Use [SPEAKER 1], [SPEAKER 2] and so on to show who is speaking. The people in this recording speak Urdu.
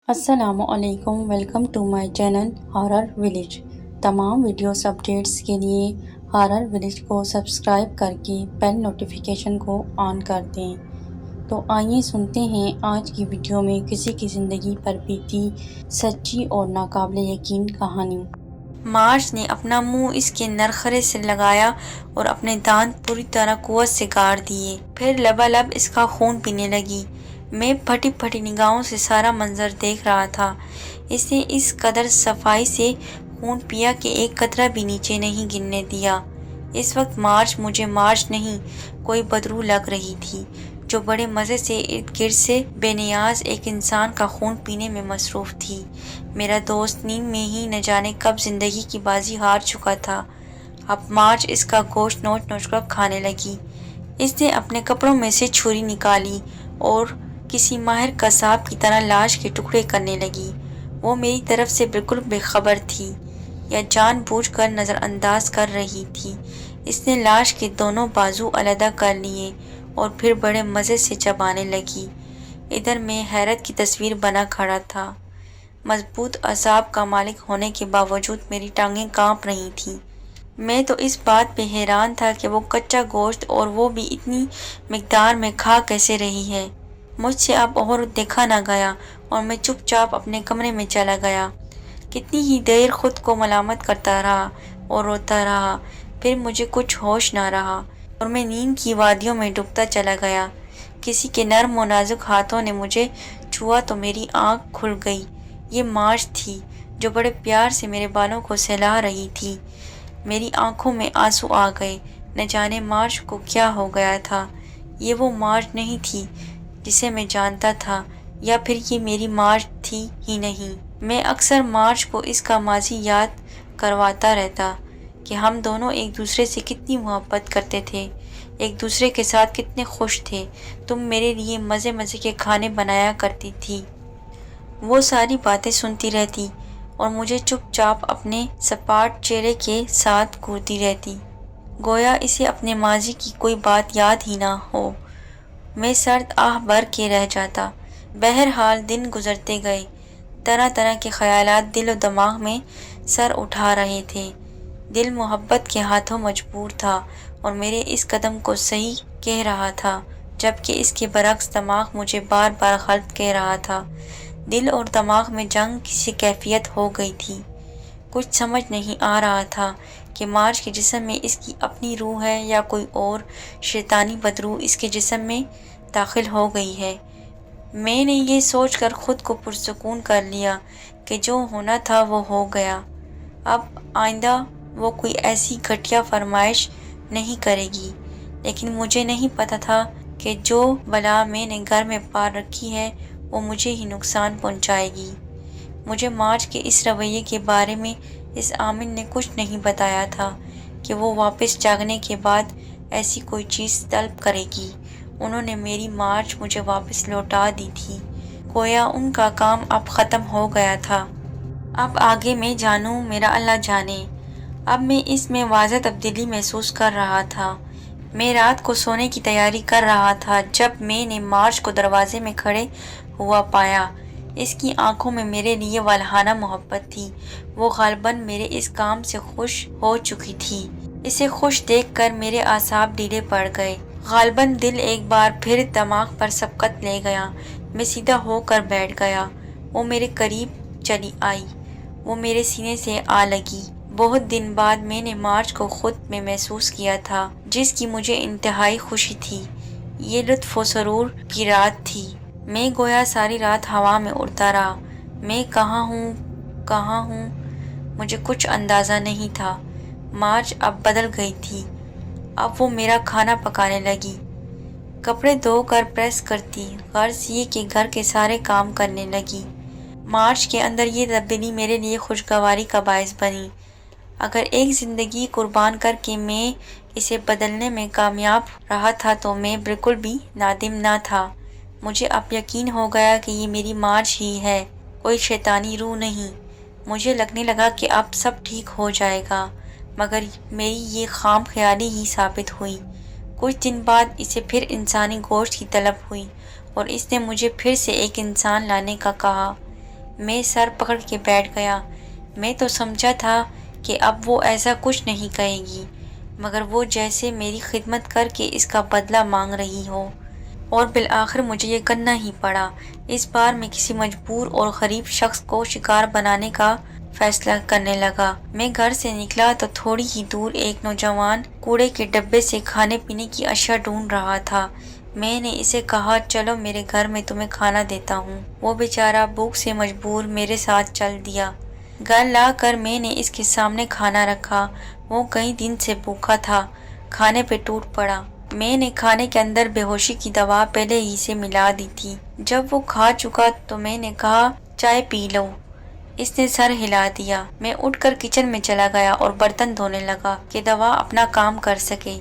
[SPEAKER 1] السلام علیکم، welcome to my channel horror village. تمام ویڈیوز اپڈیٹس کے لیے ہارر ولیج کو سبسکرائب کر کے بیل نوٹیفیکیشن کو آن کر دیں۔ تو آئیے سنتے ہیں آج کی ویڈیو میں کسی کی زندگی پر بیتی سچی اور ناقابل یقین کہانی۔ مارج نے اپنا منہ اس کے نرخرے سے لگایا اور اپنے دانت پوری طرح قوت سے گاڑ دیے، پھر لبالب اس کا خون پینے لگی۔ میں پھٹی پھٹی نگاہوں سے سارا منظر دیکھ رہا تھا۔ اس نے اس قدر صفائی سے خون پیا کہ ایک قطرہ بھی نیچے نہیں گرنے دیا۔ اس وقت مارج مجھے مارج نہیں، کوئی بدرو لگ رہی تھی جو بڑے مزے سے ارد گرد سے بے نیاز ایک انسان کا خون پینے میں مصروف تھی۔ میرا دوست نیند میں ہی نہ جانے کب زندگی کی بازی ہار چکا تھا۔ اب مارج اس کا گوشت نوچ نوچ کر کھانے لگی۔ اس نے اپنے کپڑوں میں سے چھری نکالی اور کسی ماہر قصاب کی طرح لاش کے ٹکڑے کرنے لگی۔ وہ میری طرف سے بالکل بے خبر تھی یا جان بوجھ کر نظر انداز کر رہی تھی۔ اس نے لاش کے دونوں بازو علیحدہ کر لیے اور پھر بڑے مزے سے چبانے لگی۔ ادھر میں حیرت کی تصویر بنا کھڑا تھا۔ مضبوط اعصاب کا مالک ہونے کے باوجود میری ٹانگیں کانپ رہی تھیں۔ میں تو اس بات پہ حیران تھا کہ وہ کچا گوشت اور وہ بھی اتنی مقدار میں کھا کیسے رہی ہے۔ مجھ سے اب اور دیکھا نہ گیا اور میں چپ چاپ اپنے کمرے میں چلا گیا۔ کتنی ہی دیر خود کو ملامت کرتا رہا اور روتا رہا، پھر مجھے کچھ ہوش نہ رہا اور میں نیند کی وادیوں میں ڈوبتا چلا گیا۔ کسی کے نرم و نازک ہاتھوں نے مجھے چھوا تو میری آنکھ کھل گئی۔ یہ مارج تھی جو بڑے پیار سے میرے بالوں کو سہلا رہی تھی۔ میری آنکھوں میں آنسو آ گئے۔ نہ جانے مارج کو کیا ہو گیا تھا۔ یہ وہ مارج نہیں تھی جسے میں جانتا تھا، یا پھر یہ میری مارج تھی ہی نہیں۔ میں اکثر مارج کو اس کا ماضی یاد کرواتا رہتا کہ ہم دونوں ایک دوسرے سے کتنی محبت کرتے تھے، ایک دوسرے کے ساتھ کتنے خوش تھے۔ تم میرے لیے مزے مزے کے کھانے بنایا کرتی تھی۔ وہ ساری باتیں سنتی رہتی اور مجھے چپ چاپ اپنے سپاٹ چہرے کے ساتھ گھورتی رہتی، گویا اسے اپنے ماضی کی کوئی بات یاد ہی نہ ہو۔ میں سرد آہ بھر کے رہ جاتا۔ بہرحال دن گزرتے گئے۔ طرح طرح کے خیالات دل و دماغ میں سر اٹھا رہے تھے۔ دل محبت کے ہاتھوں مجبور تھا اور میرے اس قدم کو صحیح کہہ رہا تھا، جبکہ اس کے برعکس دماغ مجھے بار بار غلط کہہ رہا تھا۔ دل اور دماغ میں جنگ سی کیفیت ہو گئی تھی۔ کچھ سمجھ نہیں آ رہا تھا کہ مارج کے جسم میں اس کی اپنی روح ہے یا کوئی اور شیطانی بدروح اس کے جسم میں داخل ہو گئی ہے۔ میں نے یہ سوچ کر خود کو پرسکون کر لیا کہ جو ہونا تھا وہ ہو گیا۔ اب آئندہ وہ کوئی ایسی گھٹیا فرمائش نہیں کرے گی۔ لیکن مجھے نہیں پتا تھا کہ جو بلا میں نے گھر میں پال رکھی ہے وہ مجھے ہی نقصان پہنچائے گی۔ مجھے مارج کے اس رویے کے بارے میں اس عامل نے کچھ نہیں بتایا تھا کہ وہ واپس جاگنے کے بعد ایسی کوئی چیز طلب کرے گی۔ انہوں نے میری مارج مجھے واپس لوٹا دی تھی، گویا ان کا کام اب ختم ہو گیا تھا۔ اب آگے میں جانوں، میرا اللہ جانے۔ اب میں اس میں واضح تبدیلی محسوس کر رہا تھا۔ میں رات کو سونے کی تیاری کر رہا تھا جب میں نے مارج کو دروازے میں کھڑے ہوا پایا۔ اس کی آنکھوں میں میرے لیے والہانہ محبت تھی۔ وہ غالباً میرے اس کام سے خوش ہو چکی تھی۔ اسے خوش دیکھ کر میرے اعصاب ڈھیلے پڑ گئے۔ غالباً دل ایک بار پھر دماغ پر سبقت لے گیا۔ میں سیدھا ہو کر بیٹھ گیا۔ وہ میرے قریب چلی آئی، وہ میرے سینے سے آ لگی۔ بہت دن بعد میں نے مارج کو خود میں محسوس کیا تھا، جس کی مجھے انتہائی خوشی تھی۔ یہ لطف و سرور کی رات تھی۔ میں گویا ساری رات ہوا میں اڑتا رہا۔ میں کہاں ہوں، کہاں ہوں، مجھے کچھ اندازہ نہیں تھا۔ مارج اب بدل گئی تھی۔ اب وہ میرا کھانا پکانے لگی، کپڑے دھو کر پریس کرتی، غرض یہ کہ گھر کے سارے کام کرنے لگی۔ مارج کے اندر یہ تبدیلی میرے لیے خوشگواری کا باعث بنی۔ اگر ایک زندگی قربان کر کے میں اسے بدلنے میں کامیاب رہا تھا تو میں بالکل بھی نادم نہ تھا۔ مجھے اب یقین ہو گیا کہ یہ میری مارج ہی ہے، کوئی شیطانی روح نہیں۔ مجھے لگنے لگا کہ اب سب ٹھیک ہو جائے گا، مگر میری یہ خام خیالی ہی ثابت ہوئی۔ کچھ دن بعد اسے پھر انسانی گوشت کی طلب ہوئی اور اس نے مجھے پھر سے ایک انسان لانے کا کہا۔ میں سر پکڑ کے بیٹھ گیا۔ میں تو سمجھا تھا کہ اب وہ ایسا کچھ نہیں کہے گی، مگر وہ جیسے میری خدمت کر کے اس کا بدلہ مانگ رہی ہو، اور بالآخر مجھے یہ کرنا ہی پڑا۔ اس بار میں کسی مجبور اور غریب شخص کو شکار بنانے کا فیصلہ کرنے لگا۔ میں گھر سے نکلا تو تھوڑی ہی دور ایک نوجوان کوڑے کے ڈبے سے کھانے پینے کی اشیاء ڈھونڈ رہا تھا۔ میں نے اسے کہا، چلو میرے گھر میں تمہیں کھانا دیتا ہوں۔ وہ بیچارہ بھوک سے مجبور میرے ساتھ چل دیا۔ گھر لا کر میں نے اس کے سامنے کھانا رکھا۔ وہ کئی دن سے بھوکا تھا، کھانے پہ ٹوٹ پڑا۔ میں نے کھانے کے اندر بے ہوشی کی دوا پہلے ہی سے ملا دی تھی۔ جب وہ کھا چکا تو میں نے کہا، چائے پی لو۔ اس نے سر ہلا دیا۔ میں اٹھ کر کچن میں چلا گیا اور برتن دھونے لگا کہ دوا اپنا کام کر سکے۔